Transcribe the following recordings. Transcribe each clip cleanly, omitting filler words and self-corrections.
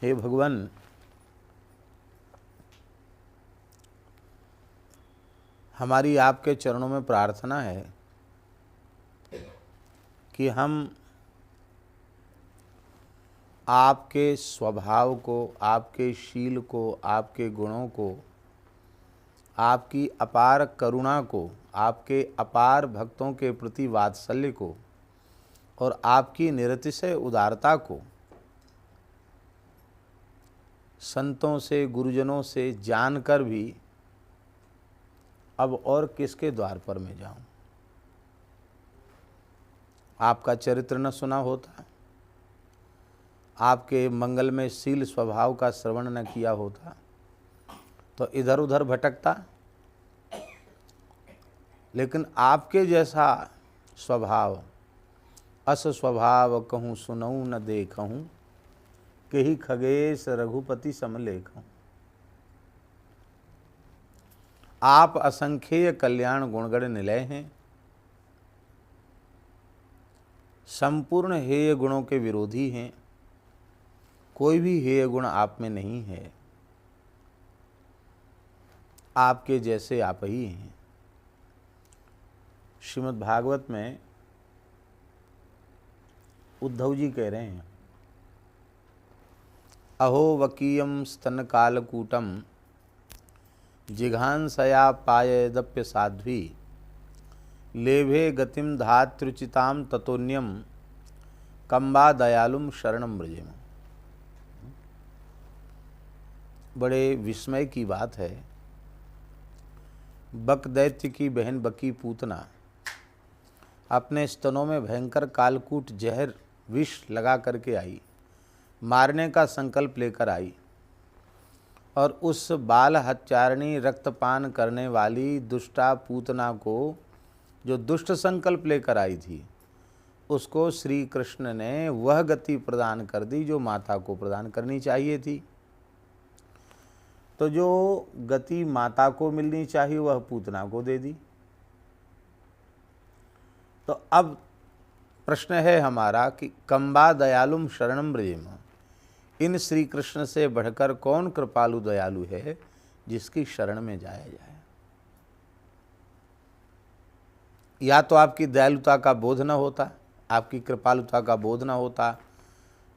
हे भगवान, हमारी आपके चरणों में प्रार्थना है कि हम आपके स्वभाव को, आपके शील को, आपके गुणों को, आपकी अपार करुणा को, आपके अपार भक्तों के प्रति वात्सल्य को और आपकी निरतिशय उदारता को संतों से, गुरुजनों से जानकर भी अब और किसके द्वार पर मैं जाऊं। आपका चरित्र न सुना होता, आपके मंगलमय शील स्वभाव का श्रवण न किया होता तो इधर उधर भटकता। लेकिन आपके जैसा स्वभाव, अस स्वभाव कहूँ सुनऊँ न देखूँ, केहि खगेश रघुपति समलेखूँ। आप असंख्येय कल्याण गुणगण निलय हैं, संपूर्ण हेय गुणों के विरोधी हैं, कोई भी हेय गुण आप में नहीं है। आपके जैसे आप ही हैं। श्रीमद् भागवत में उद्धव जी कह रहे हैं, अहो वकीयम स्तन कालकूटम जिघांसया पायदप्य साध्वी लेभे गतिम धात्रुचिताम ततोन्यम कंबा दयालुम शरणम ब्रजेम। बड़े विस्मय की बात है। बक दैत्य की बहन बकी पूतना अपने स्तनों में भयंकर कालकूट जहर विष लगा करके आई, मारने का संकल्प लेकर आई और उस बाल हत्यारिणी रक्तपान करने वाली दुष्टा पूतना को, जो दुष्ट संकल्प लेकर आई थी, उसको श्री कृष्ण ने वह गति प्रदान कर दी जो माता को प्रदान करनी चाहिए थी। तो जो गति माता को मिलनी चाहिए वह पूतना को दे दी। तो अब प्रश्न है हमारा कि कंबा दयालुम शरणम ब्रजेम, इन श्री कृष्ण से बढ़कर कौन कृपालु दयालु है जिसकी शरण में जाया जाए। या तो आपकी दयालुता का बोध न होता, आपकी कृपालुता का बोध न होता,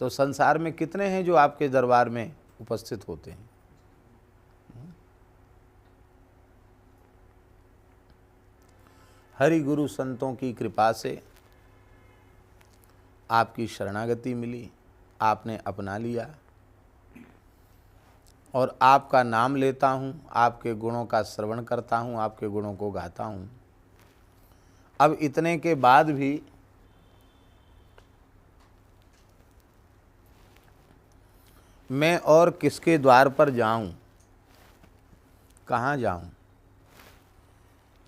तो संसार में कितने हैं जो आपके दरबार में उपस्थित होते हैं। हरि गुरु संतों की कृपा से आपकी शरणागति मिली, आपने अपना लिया और आपका नाम लेता हूँ, आपके गुणों का श्रवण करता हूँ, आपके गुणों को गाता हूँ। अब इतने के बाद भी मैं और किसके द्वार पर जाऊँ, कहाँ जाऊँ,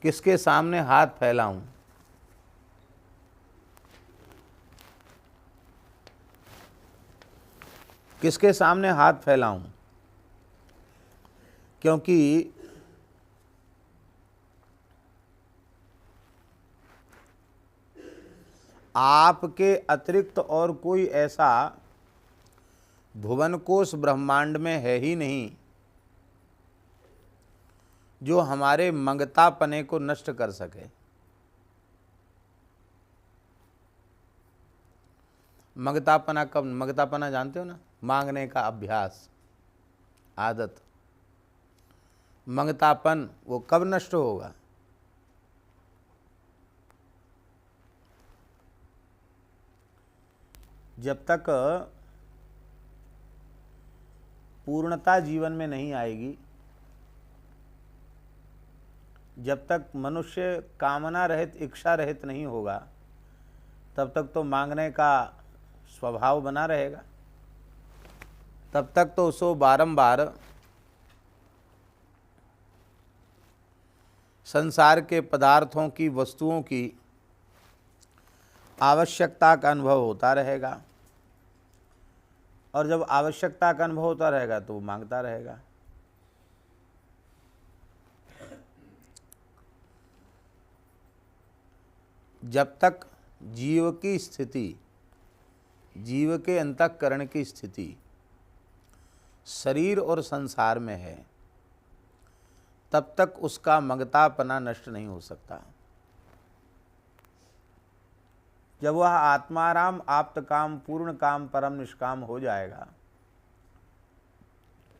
किसके सामने हाथ फैलाऊँ। किसके सामने हाथ फैलाऊं, क्योंकि आपके अतिरिक्त और कोई ऐसा भुवन कोश ब्रह्मांड में है ही नहीं जो हमारे मंगतापने को नष्ट कर सके। मंगतापना कब, मंगतापना जानते हो ना, मांगने का अभ्यास, आदत। मंगतापन वो कब नष्ट होगा, जब तक पूर्णता जीवन में नहीं आएगी, जब तक मनुष्य कामना रहित, इच्छा रहित नहीं होगा, तब तक तो मांगने का स्वभाव बना रहेगा। तब तक तो उसको बारंबार संसार के पदार्थों की, वस्तुओं की आवश्यकता का अनुभव होता रहेगा और जब आवश्यकता का अनुभव होता रहेगा तो वो मांगता रहेगा। जब तक जीव की स्थिति, जीव के अंतःकरण की स्थिति शरीर और संसार में है, तब तक उसका ममतापना नष्ट नहीं हो सकता। जब वह आत्माराम, आप्त काम, पूर्ण काम, परम निष्काम हो जाएगा,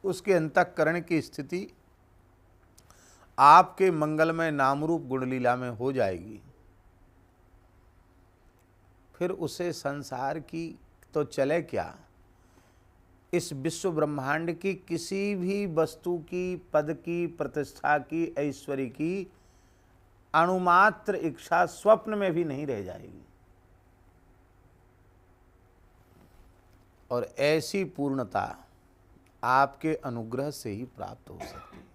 उसके अंतःकरण की स्थिति आपके मंगलमय नामरूप गुणलीला में हो जाएगी। फिर उसे संसार की तो चले क्या, इस विश्व ब्रह्मांड की किसी भी वस्तु की, पद की, प्रतिष्ठा की, ऐश्वर्य की अणुमात्र इच्छा स्वप्न में भी नहीं रह जाएगी। और ऐसी पूर्णता आपके अनुग्रह से ही प्राप्त हो सकती है।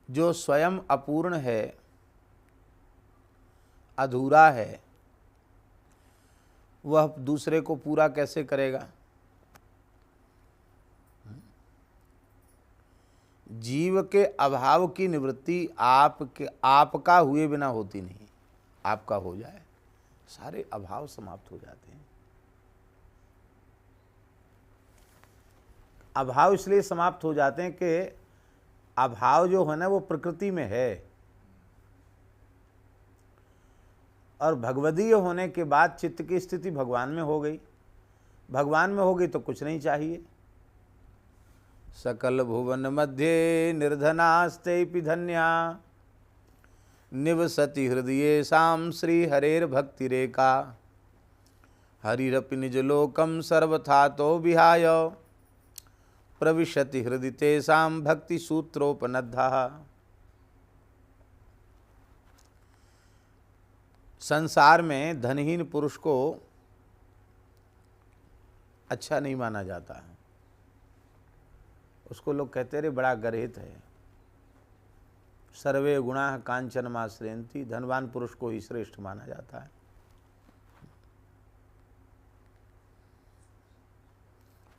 जो स्वयं अपूर्ण है, अधूरा है, वह दूसरे को पूरा कैसे करेगा? जीव के अभाव की निवृत्ति आपका हुए बिना होती नहीं। आपका हो जाए, सारे अभाव समाप्त हो जाते हैं। अभाव इसलिए समाप्त हो जाते हैं कि अभाव जो है ना वो प्रकृति में है, और भगवदीय होने के बाद चित्त की स्थिति भगवान में हो गई। भगवान में हो गई तो कुछ नहीं चाहिए। सकल भुवन मध्य निर्धनास्ते धन्या, निवसति हृदये साम श्री हरेर भक्ति रेखा। हरिरपि निज लोकम सर्वथा तो विहाय, प्रविशति हृदय तेषां भक्ति सूत्रोपनद्धः। संसार में धनहीन पुरुष को अच्छा नहीं माना जाता है। उसको लोग कहते रे बड़ा गर्हित है। सर्वे गुणाः कांचनमाश्रयन्ति, धनवान पुरुष को ही श्रेष्ठ माना जाता है।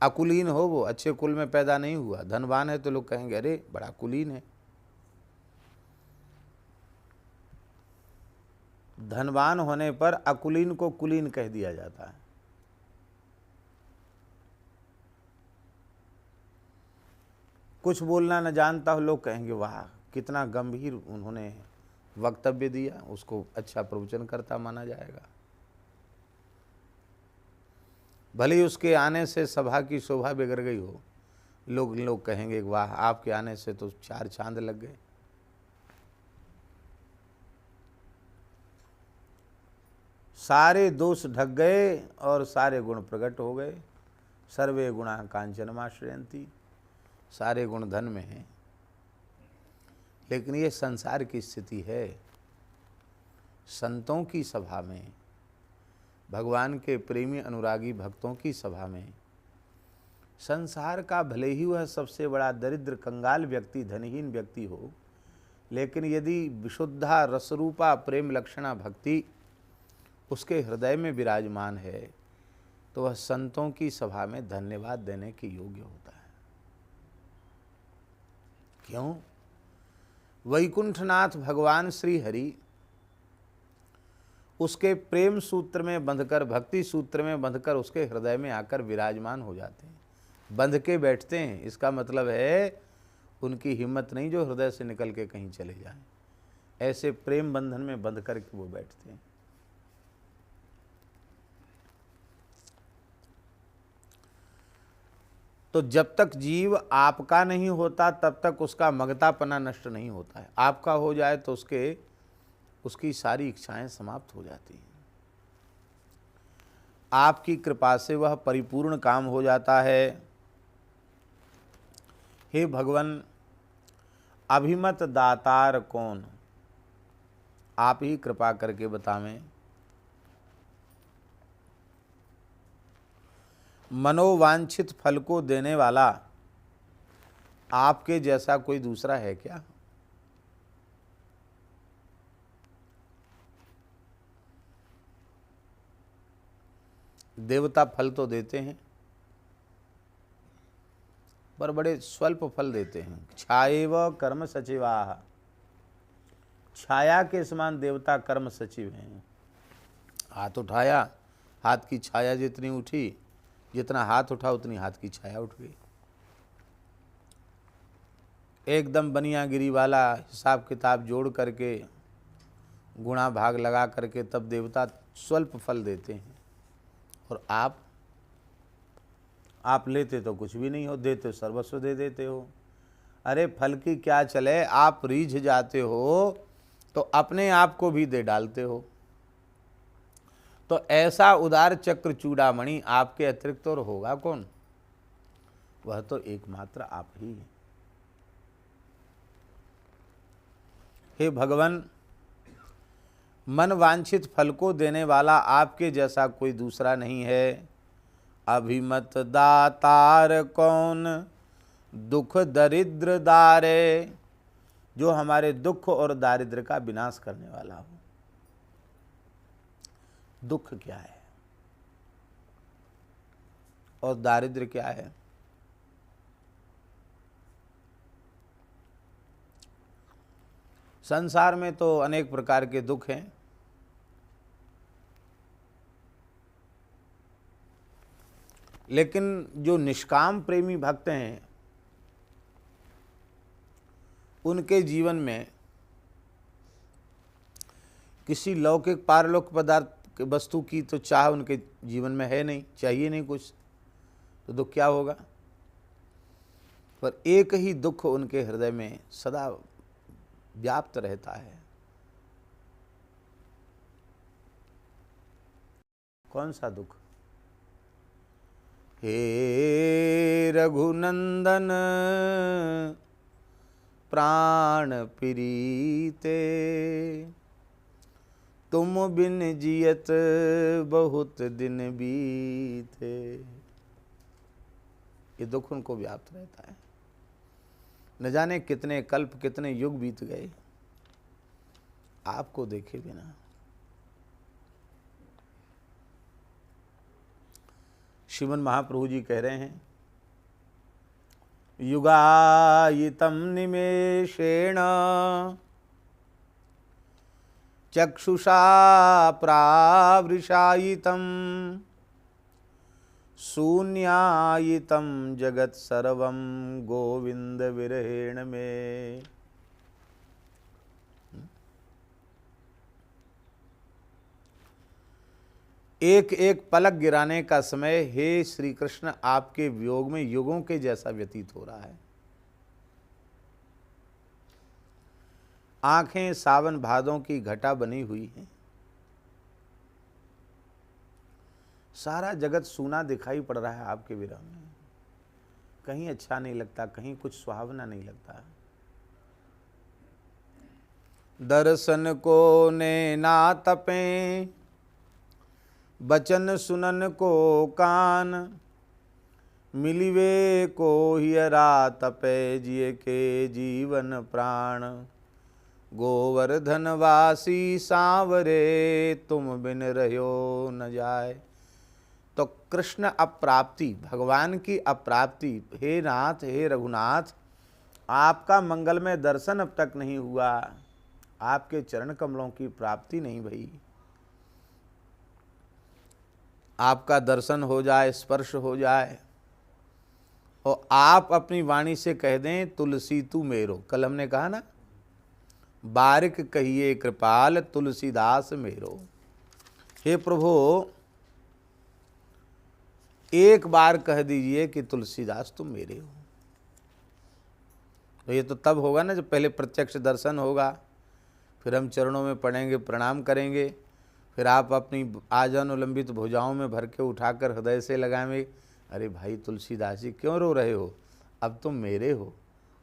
अकुलीन हो, वो अच्छे कुल में पैदा नहीं हुआ, धनवान है तो लोग कहेंगे अरे बड़ा कुलीन है। धनवान होने पर अकुलीन को कुलीन कह दिया जाता है। कुछ बोलना न जानता हो, लोग कहेंगे वाह कितना गंभीर उन्होंने वक्तव्य दिया, उसको अच्छा प्रवचन करता माना जाएगा। भले ही उसके आने से सभा की शोभा बिगड़ गई हो, लोग कहेंगे वाह आपके आने से तो चार चांद लग गए। सारे दोष ढक गए और सारे गुण प्रकट हो गए। सर्वे गुणाः कांचनमाश्रयन्ति, सारे गुण धन में हैं। लेकिन ये संसार की स्थिति है। संतों की सभा में, भगवान के प्रेमी अनुरागी भक्तों की सभा में, संसार का भले ही वह सबसे बड़ा दरिद्र कंगाल व्यक्ति, धनहीन व्यक्ति हो, लेकिन यदि विशुद्धा रसरूपा प्रेम लक्षणा भक्ति उसके हृदय में विराजमान है तो वह संतों की सभा में धन्यवाद देने के योग्य होता है। क्यों? वैकुंठनाथ भगवान श्री हरि उसके प्रेम सूत्र में बंधकर, भक्ति सूत्र में बंधकर उसके हृदय में आकर विराजमान हो जाते हैं, बंध के बैठते हैं। इसका मतलब है उनकी हिम्मत नहीं जो हृदय से निकल के कहीं चले जाएं। ऐसे प्रेम बंधन में बंध करके वो बैठते हैं। तो जब तक जीव आपका नहीं होता तब तक उसका मगतापना नष्ट नहीं होता है। आपका हो जाए तो उसकी सारी इच्छाएं समाप्त हो जाती हैं। आपकी कृपा से वह परिपूर्ण काम हो जाता है। हे भगवान, अभिमत दातार कौन? आप ही कृपा करके बतावें। मनोवांछित फल को देने वाला आपके जैसा कोई दूसरा है क्या? देवता फल तो देते हैं पर बड़े स्वल्प फल देते हैं। छाएव कर्म सचिवाः, छाया के समान देवता कर्म सचिव हैं। हाथ उठाया हाथ की छाया जितनी उठी, जितना हाथ उठा उतनी हाथ की छाया उठ गई। एकदम बनियागिरी वाला हिसाब किताब जोड़ करके, गुणा भाग लगा करके तब देवता स्वल्प फल देते हैं। और आप लेते तो कुछ भी नहीं हो, देते सर्वस्व दे देते हो। अरे फल की क्या चले, आप रीझ जाते हो तो अपने आप को भी दे डालते हो। तो ऐसा उदार चक्र चूड़ामणि आपके अतिरिक्त और होगा कौन? वह तो एकमात्र आप ही हैं। हे भगवान, मन वांछित फल को देने वाला आपके जैसा कोई दूसरा नहीं है। अभिमत दातार कौन, दुख दरिद्र दारे, जो हमारे दुख और दारिद्र्य का विनाश करने वाला हो। दुख क्या है और दारिद्र्य क्या है? संसार में तो अनेक प्रकार के दुख हैं, लेकिन जो निष्काम प्रेमी भक्त हैं उनके जीवन में किसी लौकिक पारलौकिक पदार्थ वस्तु की तो चाह उनके जीवन में है नहीं, चाहिए नहीं कुछ, तो दुख क्या होगा? पर एक ही दुख उनके हृदय में सदा व्याप्त रहता है। कौन सा दुख? हे रघुनंदन प्राण प्रीते, तुम बिन जियत बहुत दिन बीते। ये दुख उनको व्याप्त रहता है। न जाने कितने कल्प, कितने युग बीत गए आपको देखे बिना। श्रीमन महाप्रभु जी कह रहे हैं, युगायितम निमेषेण चक्षुषा प्रावृषायितम शून्यायितम जगत सर्वम गोविंद विरहेण में। एक एक पलक गिराने का समय हे श्री कृष्ण आपके वियोग में युगों के जैसा व्यतीत हो रहा है। आंखें सावन भादों की घटा बनी हुई हैं, सारा जगत सूना दिखाई पड़ रहा है आपके विरह में। कहीं अच्छा नहीं लगता, कहीं कुछ सुहावना नहीं लगता। दर्शन को ने ना तपे, बचन सुनन को कान, मिलिवे को हियरा तपे, जिये के जीवन प्राण। गोवर्धन वासी सांवरे, तुम बिन रहो न जाए। तो कृष्ण अप्राप्ति, भगवान की अप्राप्ति, हे नाथ, हे रघुनाथ, आपका मंगलमय दर्शन अब तक नहीं हुआ, आपके चरण कमलों की प्राप्ति नहीं भई। आपका दर्शन हो जाए, स्पर्श हो जाए और आप अपनी वाणी से कह दें, तुलसी तू मेरो। कल हमने कहा ना, बारिक कहिए कृपाल, तुलसीदास मेरो। हे प्रभु, एक बार कह दीजिए कि तुलसीदास तुम मेरे हो। तो ये तो तब होगा ना जब पहले प्रत्यक्ष दर्शन होगा, फिर हम चरणों में पड़ेंगे, प्रणाम करेंगे, फिर आप अपनी आजानुलंबित भुजाओं में भर के उठाकर हृदय से लगाएंगे, अरे भाई तुलसीदास जी क्यों रो रहे हो, अब तुम मेरे हो,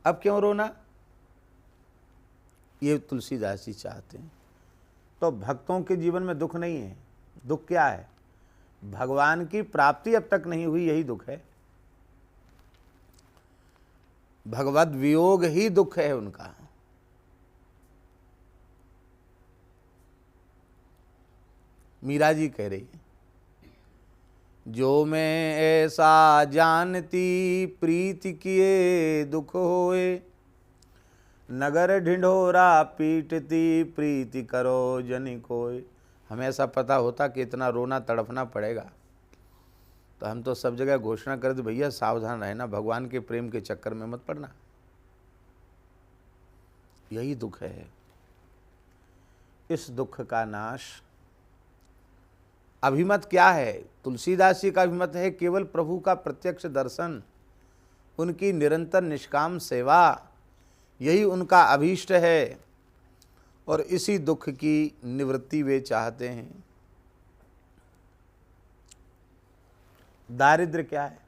अब क्यों रोना। ये तुलसीदास जी चाहते हैं। तो भक्तों के जीवन में दुख नहीं है। दुख क्या है? भगवान की प्राप्ति अब तक नहीं हुई, यही दुख है। भगवद वियोग ही दुख है उनका। मीरा जी कह रही है, जो मैं ऐसा जानती, प्रीति किए दुख होए, नगर ढिंढोरा पीटती, प्रीति करो जनि कोय। हमें ऐसा पता होता कि इतना रोना तड़पना पड़ेगा तो हम तो सब जगह घोषणा कर दे, भैया सावधान रहना, भगवान के प्रेम के चक्कर में मत पड़ना। यही दुख है। इस दुख का नाश, अभिमत क्या है? तुलसीदास जी का अभिमत है केवल प्रभु का प्रत्यक्ष दर्शन, उनकी निरंतर निष्काम सेवा, यही उनका अभीष्ट है और इसी दुख की निवृत्ति वे चाहते हैं। दारिद्र्य क्या है?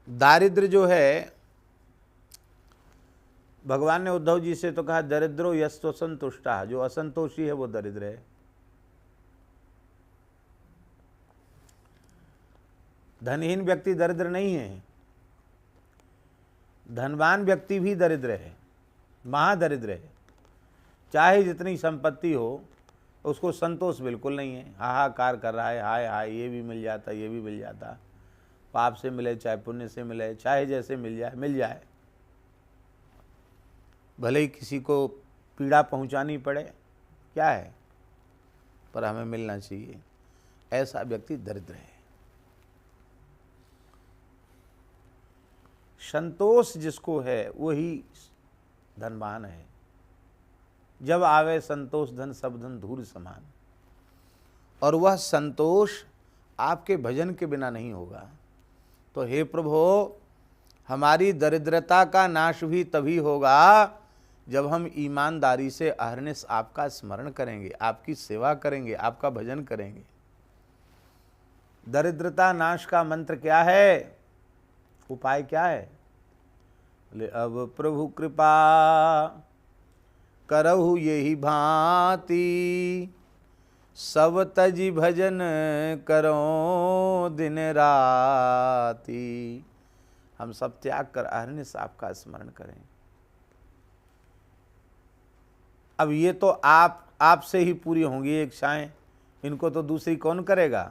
दारिद्र्य जो है, भगवान ने उद्धव जी से तो कहा दरिद्रो यस्तो संतुष्टा, जो असंतोषी है वो दरिद्र है। धनहीन व्यक्ति दरिद्र नहीं है, धनवान व्यक्ति भी दरिद्र है, महादरिद्र है। चाहे जितनी संपत्ति हो उसको संतोष बिल्कुल नहीं है, हाहाकार कर रहा है, हाय हाय ये भी मिल जाता, ये भी मिल जाता, पाप से मिले चाहे पुण्य से मिले, चाहे जैसे मिल जाए, भले ही किसी को पीड़ा पहुंचानी पड़े, क्या है, पर हमें मिलना चाहिए। ऐसा व्यक्ति दरिद्र है। संतोष जिसको है वही धनवान है। जब आवे संतोष धन सब धन धूल समान, और वह संतोष आपके भजन के बिना नहीं होगा। तो हे प्रभु, हमारी दरिद्रता का नाश भी तभी होगा जब हम ईमानदारी से अहरनिश आपका स्मरण करेंगे, आपकी सेवा करेंगे, आपका भजन करेंगे। दरिद्रता नाश का मंत्र क्या है? उपाय क्या है? ले अब प्रभु कृपा करहु यही भांति, सब तजी भजन करो दिन राती। हम सब त्याग कर अहरनिश आपका स्मरण करें। अब ये तो आपसे ही पूरी होंगी ये इच्छाएं, इनको तो दूसरी कौन करेगा।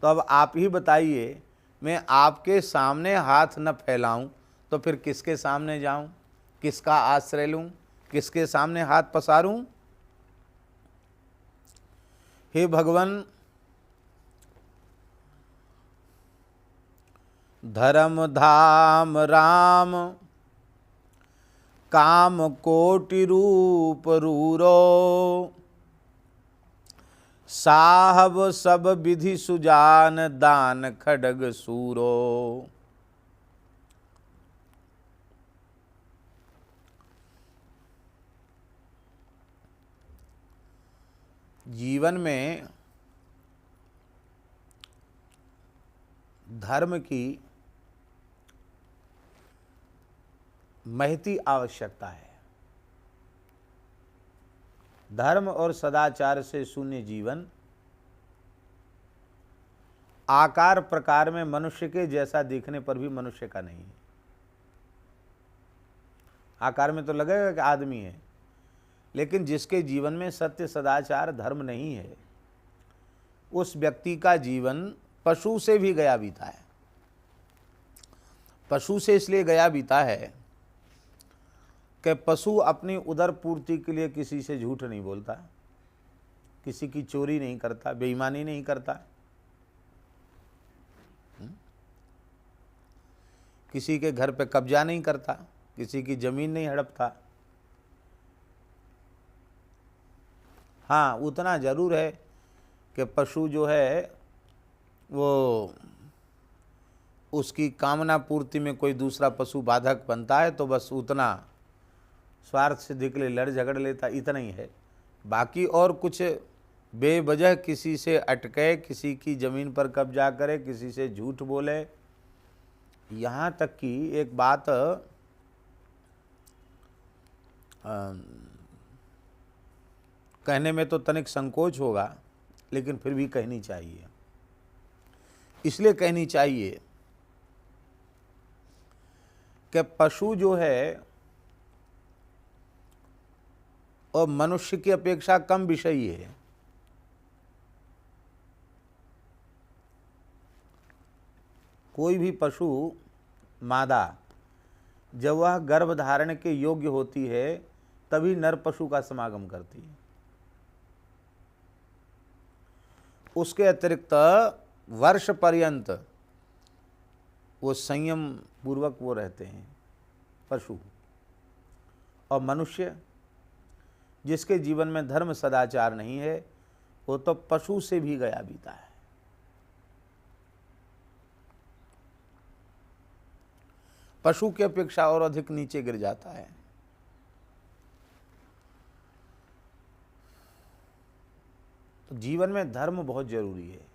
तो अब आप ही बताइए, मैं आपके सामने हाथ न फैलाऊं तो फिर किसके सामने जाऊं, किसका आश्रय लूं, किसके सामने हाथ पसारूं? हे भगवान, धर्म धाम राम काम कोटि रूप रूरो, साहब सब विधि सुजान दान खड्ग सूरो। जीवन में धर्म की महती आवश्यकता है। धर्म और सदाचार से शून्य जीवन आकार प्रकार में मनुष्य के जैसा दिखने पर भी मनुष्य का नहीं है। आकार में तो लगेगा कि आदमी है, लेकिन जिसके जीवन में सत्य सदाचार धर्म नहीं है, उस व्यक्ति का जीवन पशु से भी गया बीता है। पशु से इसलिए गया बीता है कि पशु अपनी उदर पूर्ति के लिए किसी से झूठ नहीं बोलता, किसी की चोरी नहीं करता, बेईमानी नहीं करता, किसी के घर पे कब्जा नहीं करता, किसी की जमीन नहीं हड़पता। हाँ, उतना जरूर है कि पशु जो है वो उसकी कामना पूर्ति में कोई दूसरा पशु बाधक बनता है तो बस उतना स्वार्थ सिद्धि के लिए लड़ झगड़ लेता, इतना ही है। बाकी और कुछ बेवजह किसी से अटके, किसी की ज़मीन पर कब्जा करे, किसी से झूठ बोले। यहाँ तक कि एक बात कहने में तो तनिक संकोच होगा, लेकिन फिर भी कहनी चाहिए। इसलिए कहनी चाहिए कि पशु जो है और मनुष्य की अपेक्षा कम विषयी है। कोई भी पशु मादा जब वह गर्भ धारण के योग्य होती है तभी नर पशु का समागम करती है। उसके अतिरिक्त वर्ष पर्यंत वो संयम पूर्वक वो रहते हैं पशु। और मनुष्य जिसके जीवन में धर्म सदाचार नहीं है वो तो पशु से भी गया बीता है। पशु की अपेक्षा और अधिक नीचे गिर जाता है। तो जीवन में धर्म बहुत जरूरी है।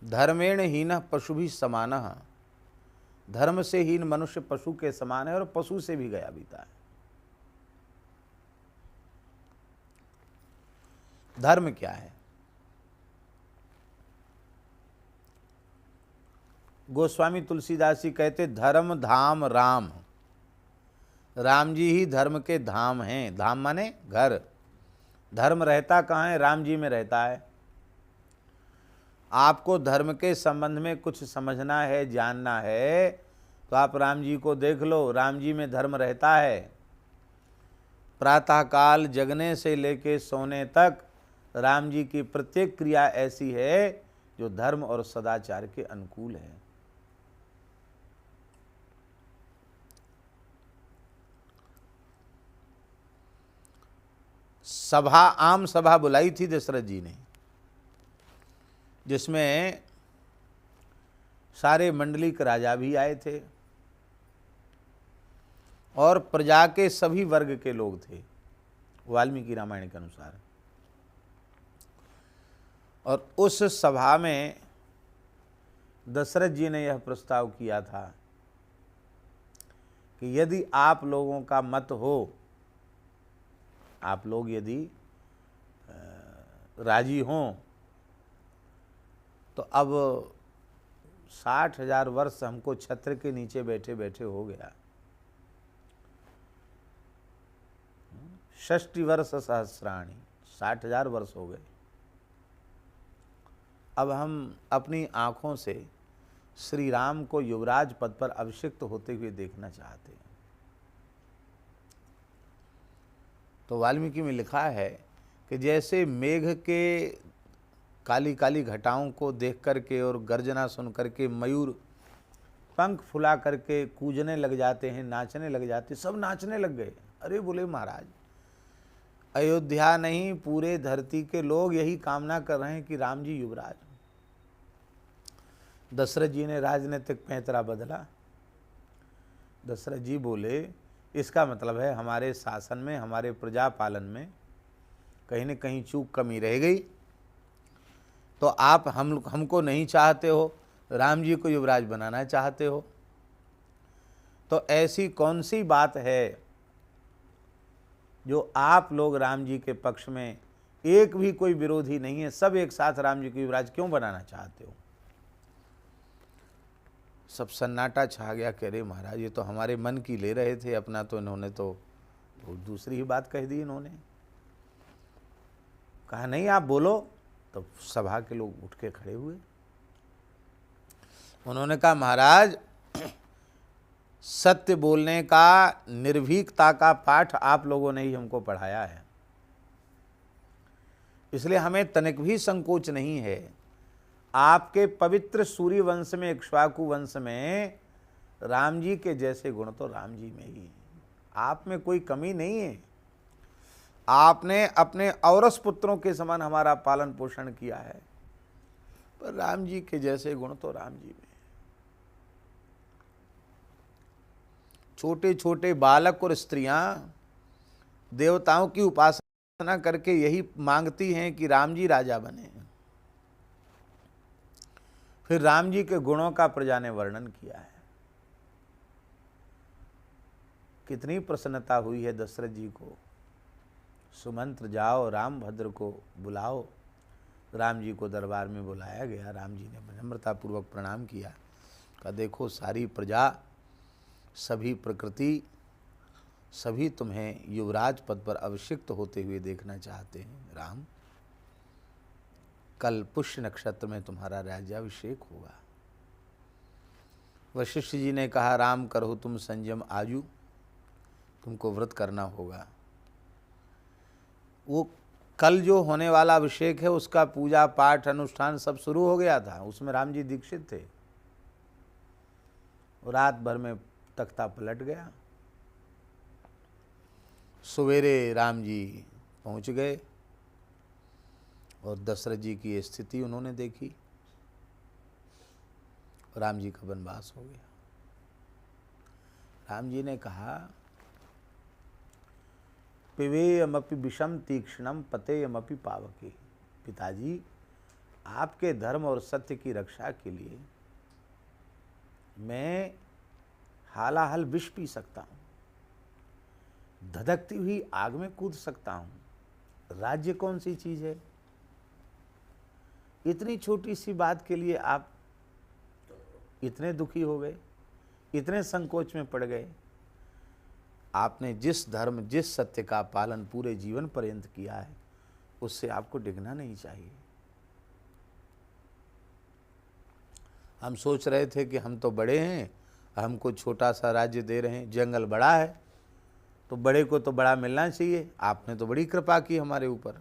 धर्मेण हीनः पशु भी समानः, धर्म से हीन मनुष्य पशु के समान है और पशु से भी गया बीता है। धर्म क्या है? गोस्वामी तुलसीदास जी कहते धर्म धाम राम, राम जी ही धर्म के धाम हैं। धाम माने घर। धर्म रहता कहाँ है? राम जी में रहता है। आपको धर्म के संबंध में कुछ समझना है, जानना है, तो आप राम जी को देख लो। राम जी में धर्म रहता है। प्रातःकाल जगने से लेके सोने तक राम जी की प्रत्येक क्रिया ऐसी है जो धर्म और सदाचार के अनुकूल है। सभा, आम सभा बुलाई थी दशरथ जी ने, जिसमें सारे मंडलिक राजा भी आए थे और प्रजा के सभी वर्ग के लोग थे वाल्मीकि रामायण के अनुसार। और उस सभा में दशरथ जी ने यह प्रस्ताव किया था कि यदि आप लोगों का मत हो, आप लोग यदि राजी हों, तो अब 60,000 वर्ष हमको छत्र के नीचे बैठे बैठे हो गया। 60 वर्ष सहस्राणी, 60,000 वर्ष हो गए। अब हम अपनी आँखों से श्री राम को युवराज पद पर अभिषिक्त होते हुए देखना चाहते हैं। तो वाल्मीकि में लिखा है कि जैसे मेघ के काली काली घटाओं को देख करके और गर्जना सुन करके मयूर पंख फुला करके कूजने लग जाते हैं, नाचने लग जाते, सब नाचने लग गए। अरे बोले महाराज, अयोध्या नहीं पूरे धरती के लोग यही कामना कर रहे हैं कि राम जी युवराज। दशरथ जी ने राजनीतिक पैंतरा बदला। दशरथ जी बोले इसका मतलब है हमारे शासन में, हमारे प्रजा पालन में कहीं न कहीं चूक कमी रह गई, तो आप हमको नहीं चाहते हो, राम जी को युवराज बनाना चाहते हो। तो ऐसी कौन सी बात है जो आप लोग राम जी के पक्ष में, एक भी कोई विरोधी नहीं है, सब एक साथ राम जी को युवराज क्यों बनाना चाहते हो? सब सन्नाटा छा गया। कह रहे महाराज ये तो हमारे मन की ले रहे थे अपना, तो इन्होंने तो दूसरी ही बात कह दी। इन्होंने कहा नहीं आप बोलो। तो सभा के लोग उठ के खड़े हुए। उन्होंने कहा महाराज सत्य बोलने का, निर्भीकता का पाठ आप लोगों ने ही हमको पढ़ाया है, इसलिए हमें तनिक भी संकोच नहीं है। आपके पवित्र सूर्य वंश में, इक्ष्वाकु वंश में राम जी के जैसे गुण तो राम जी में ही है। आप में कोई कमी नहीं है। आपने अपने औरस पुत्रों के समान हमारा पालन पोषण किया है, पर राम जी के जैसे गुण तो राम जी में। छोटे छोटे बालक और स्त्रियां देवताओं की उपासना करके यही मांगती हैं कि राम जी राजा बने। फिर राम जी के गुणों का प्रजा ने वर्णन किया है। कितनी प्रसन्नता हुई है दशरथ जी को। सुमंत्र जाओ, राम भद्र को बुलाओ। राम जी को दरबार में बुलाया गया। राम जी ने विनम्रतापूर्वक प्रणाम किया। कहा देखो सारी प्रजा, सभी प्रकृति, सभी तुम्हें युवराज पद पर अभिषिक्त होते हुए देखना चाहते हैं। राम कल पुष्य नक्षत्र में तुम्हारा राज्याभिषेक होगा। वशिष्ठ जी ने कहा, राम करो तुम संयम आजू, तुमको व्रत करना होगा। वो कल जो होने वाला अभिषेक है उसका पूजा पाठ अनुष्ठान सब शुरू हो गया था, उसमें राम जी दीक्षित थे। रात भर में तख्ता पलट गया। सवेरे राम जी पहुंच गए और दशरथ जी की स्थिति उन्होंने देखी। राम जी का वनवास हो गया। राम जी ने कहा, पिबेयमपि विषम तीक्ष्णम पतेयमपि पावके। पिताजी, आपके धर्म और सत्य की रक्षा के लिए मैं हालाहल विष पी सकता हूँ, धधकती हुई आग में कूद सकता हूँ। राज्य कौन सी चीज है? इतनी छोटी सी बात के लिए आप इतने दुखी हो गए, इतने संकोच में पड़ गए। आपने जिस धर्म जिस सत्य का पालन पूरे जीवन पर्यंत किया है, उससे आपको डिगना नहीं चाहिए। हम सोच रहे थे कि हम तो बड़े हैं, हमको छोटा सा राज्य दे रहे हैं, जंगल बड़ा है तो बड़े को तो बड़ा मिलना चाहिए। आपने तो बड़ी कृपा की हमारे ऊपर।